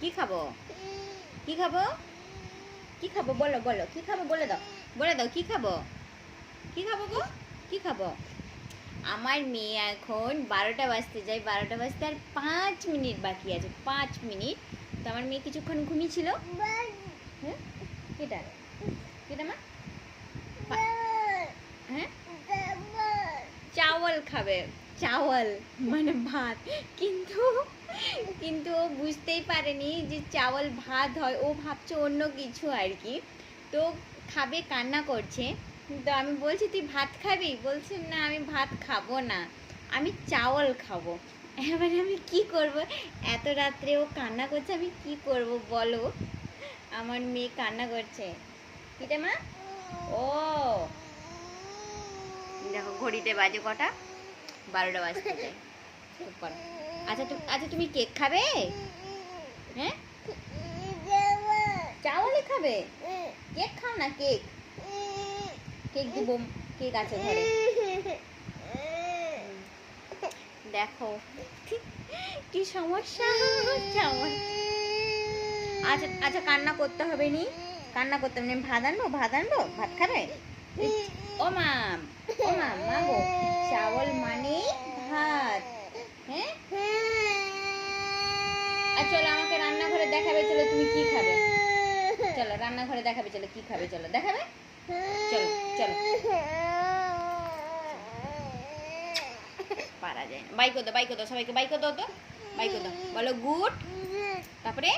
কি খাবো? কি খাবো? কি খাবো বলো বলো, কি খাবো বলে দাও, বলে দাও কি খাবো? কি খাবো গো? কি খাবো? আমার মেয়ে এখন 12টা বাজতে যায়, 12টা বাজতে আর 5 মিনিট বাকি আছে, 5 মিনিট। তো আমার মেয়ে কিছুক্ষণ ঘুমিয়েছিল। হ্যাঁ কেটা কেটা মা? হ্যাঁ চাওয়াল খাবে, চাওয়াল মানে ভাত। কিন্তু কিন্তু ও বুঝতেই পারেনি যে চাওয়াল ভাত হয়, ও ভাবছে অন্য কিছু আর কি। তো খাবে, কান্না করছে। তো আমি বলছি তুই ভাত খাবি, বলছে না আমি ভাত খাবো না, আমি চাওয়াল খাবো। এবারে আমি কি করব, এত রাত্রে ও কান্না করছে, আমি কি করব বলো? আমার মেয়ে কান্না করছে। কিটা মা? ও দেখো ঘড়িতে বাজে কটা, 12টা বাজতে যায়। চুপ করো। আচ্ছা তুমি কেক খাবে? হ্যাঁ চাওয়ালে খাবে? কেক খাও না, কেক কেক দিব, কেক আছে ঘরে। দেখো কি সমস্যা হচ্ছে আমার। আচ্ছা আচ্ছা কান্না করতে হবে নি, কান্না করতে হবে না। ভাত আনবো, ভাত আনবো, ভাত খাবে? ও মা, ও মা, মা গো, চাওয়াল মানে ভাত। হ্যাঁ আর চলো আমাকে রান্নাঘরে দেখাবে, চলো তুমি কি খাবে, চলো রান্নাঘরে দেখাবে, চলো কি খাবে, চলো দেখাবে, চলো চলো। পারা যায় না। বাই করে দাও, বাই করে দাও, সবাইকে বাই করে দাও, তো বাই করে দাও, বলো গুড, তারপরে